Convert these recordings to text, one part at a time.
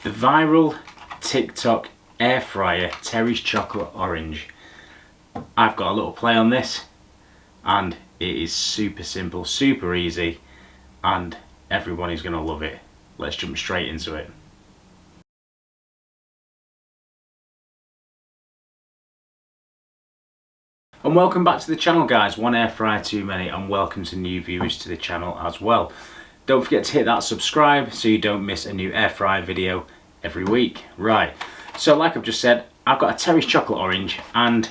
The viral TikTok air fryer Terry's Chocolate Orange. I've got a little play on this and it is super simple, super easy, and everyone is going to love it. Let's jump straight into it. And welcome back to the channel, guys. One air fryer too many, and welcome to new viewers to the channel as well. Don't forget to hit that subscribe so you don't miss a new air fryer video every week. Right, so like I've just said, I've got a Terry's Chocolate Orange, and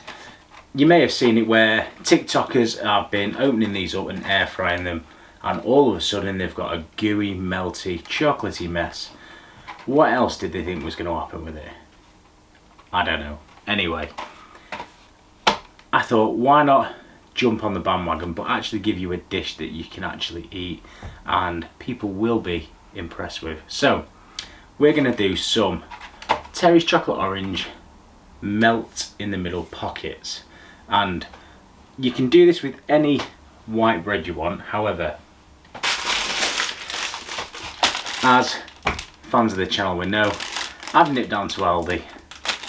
you may have seen it where TikTokers have been opening these up and air frying them, and all of a sudden they've got a gooey, melty, chocolatey mess. What else did they think was going to happen with it? I don't know. Anyway, I thought, why not jump on the bandwagon but actually give you a dish that you can actually eat and people will be impressed with. So we're going to do some Terry's Chocolate Orange melt in the middle pockets, and you can do this with any white bread you want. However, as fans of the channel will know, I've nipped down to Aldi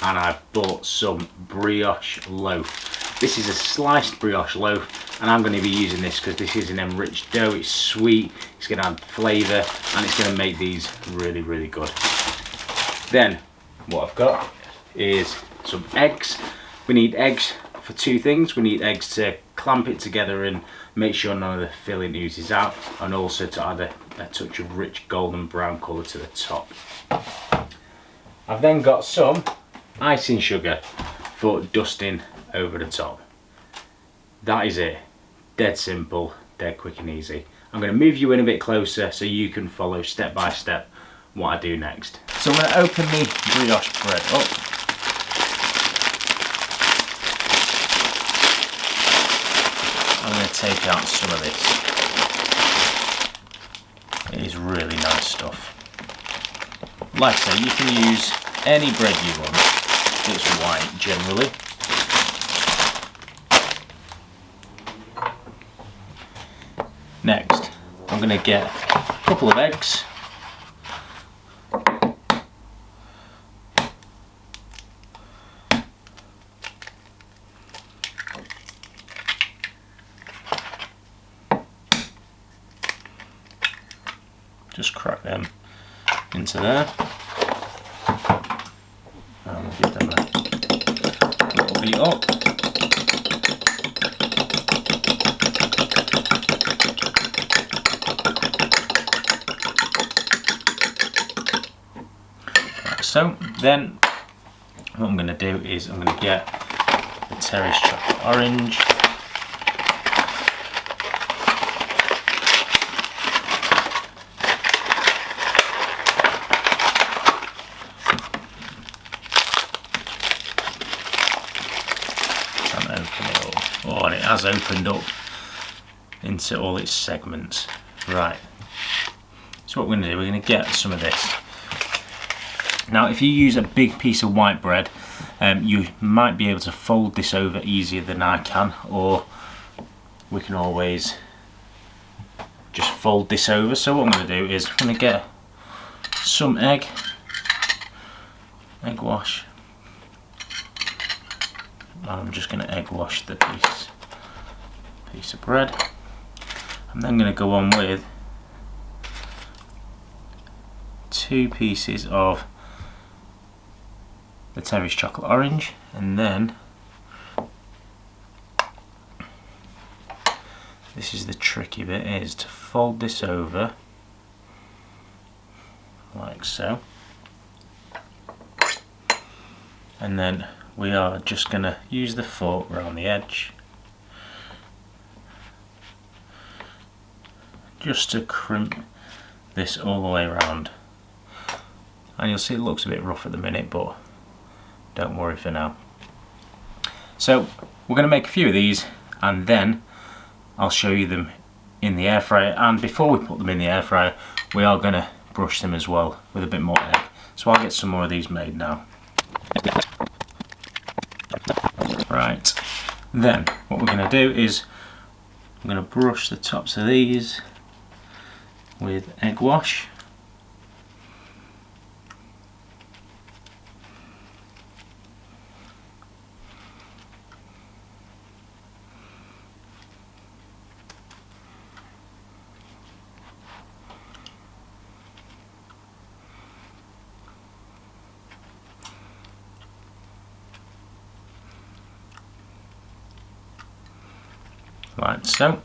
and I've bought some brioche loaf. This is a sliced brioche loaf, and I'm going to be using this because this is an enriched dough. It's sweet, it's going to add flavour, and it's going to make these really, really good. Then what I've got is some eggs. We need eggs for two things. We need eggs to clamp it together and make sure none of the filling oozes out, and also to add a touch of rich golden brown colour to the top. I've then got some icing sugar for dusting over the top. That is it. Dead simple, dead quick and easy. I'm going to move you in a bit closer so you can follow step by step what I do next. So I'm going to open the brioche bread up. I'm going to take out some of this. It is really nice stuff. Like I say, you can use any bread you want. It's white generally. Next, I'm going to get a couple of eggs. Just crack them into there. And we'll give them a little beat up. So then what I'm going to do is I'm going to get the Terry's Chocolate Orange, and open it up. Oh, and it has opened up into all its segments. Right, so what we're going to do, we're going to get some of this. Now if you use a big piece of white bread, you might be able to fold this over easier than I can, or we can always just fold this over. So what I'm going to do is I'm going to get some egg wash, and I'm just going to egg wash the piece of bread. I'm then going to go on with 2 pieces of the Terry's Chocolate Orange, and then this is the tricky bit, is to fold this over like so, and then we are just going to use the fork around the edge just to crimp this all the way around. And you'll see it looks a bit rough at the minute, but don't worry for now. So we're going to make a few of these, and then I'll show you them in the air fryer. And before we put them in the air fryer, we are going to brush them as well with a bit more egg. So I'll get some more of these made now. Right, then what we're going to do is I'm going to brush the tops of these with egg wash. like so.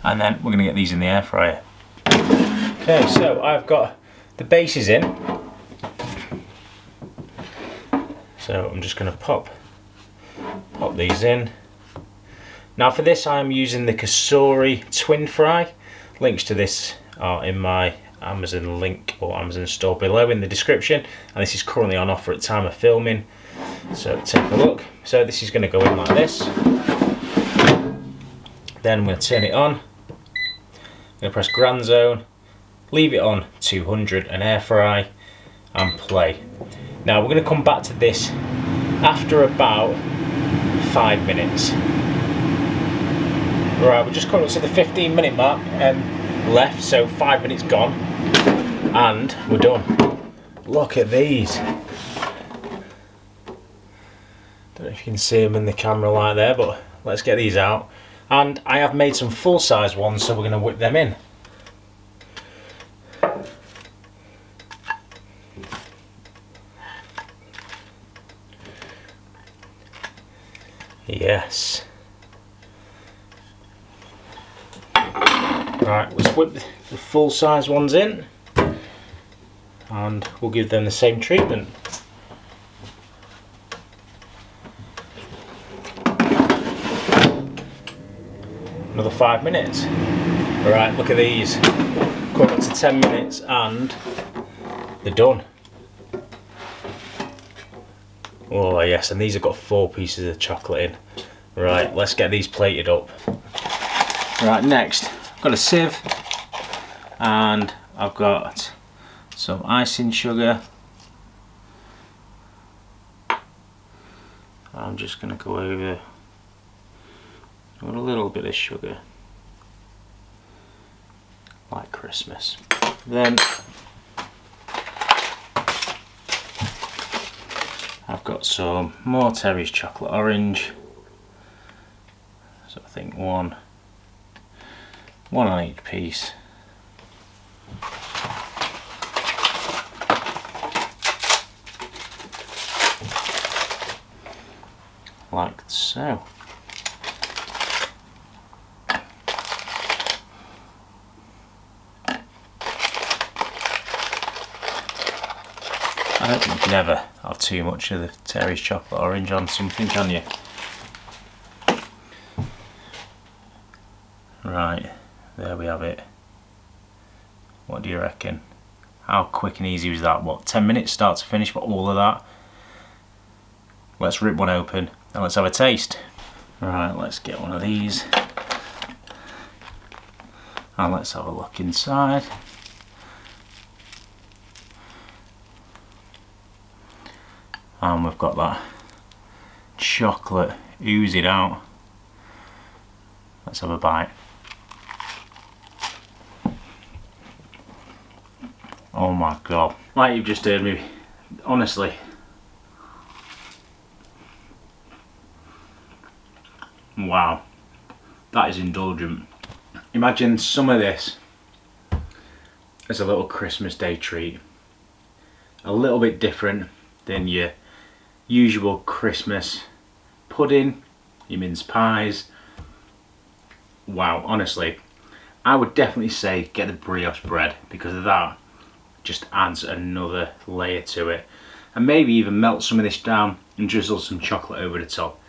And then we're going to get these in the air fryer. Okay, so I've got the bases in. So I'm just going to pop these in. Now for this I am using the Cosori Twin Fry. Links to this are in my Amazon link or Amazon store below in the description, and this is currently on offer at time of filming, so take a look. So this is going to go in like this. Then we'll turn it on. I'm going to press Grand Zone, leave it on 200 and air fry and play. Now we're going to come back to this after about 5 minutes. Right, we're just coming up to the 15-minute mark left, so 5 minutes gone and we're done. Look at these. Don't know if you can see them in the camera like there, but let's get these out. And I have made some full-size ones, so we're going to whip them in. Yes. Right, let's whip the full-size ones in, and we'll give them the same treatment. Another 5 minutes. Alright, look at these. Coming up to 10 minutes and they're done. Oh yes, and these have got 4 pieces of chocolate in. Right, let's get these plated up. Right, next I've got a sieve and I've got some icing sugar. I'm just going to go over with a little bit of sugar, like Christmas. Then I've got some more Terry's chocolate orange, so I think one on each piece. Like so. I don't think you can ever have too much of the Terry's chocolate orange on something, can you? Right, there we have it. What do you reckon? How quick and easy was that? What, 10 minutes start to finish for all of that? Let's rip one open and let's have a taste. Right, let's get one of these. And let's have a look inside. And we've got that chocolate oozing out. Let's have a bite. Oh my god. Like you've just heard me, honestly. Wow. That is indulgent. Imagine some of this as a little Christmas Day treat. A little bit different than your usual Christmas pudding, your mince pies. Wow, honestly, I would definitely say get the brioche bread, because that just adds another layer to it. And maybe even melt some of this down and drizzle some chocolate over the top.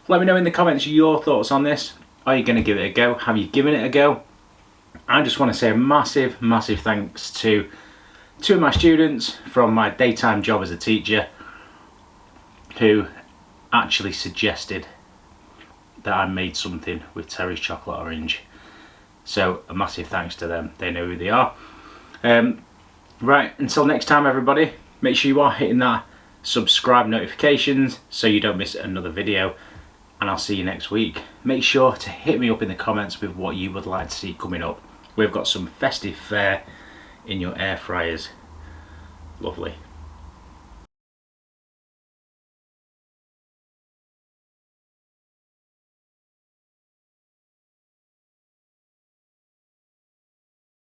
Let me know in the comments your thoughts on this. Are you going to give it a go? Have you given it a go? I just want to say a massive thanks to 2 of my students from my daytime job as a teacher, who actually suggested that I made something with Terry's chocolate orange. So a massive thanks to them. They know who they are. Right, until next time everybody, make sure you are hitting that subscribe notifications so you don't miss another video, and I'll see you next week. Make sure to hit me up in the comments with what you would like to see coming up. We've got some festive fare in your air fryers. Lovely.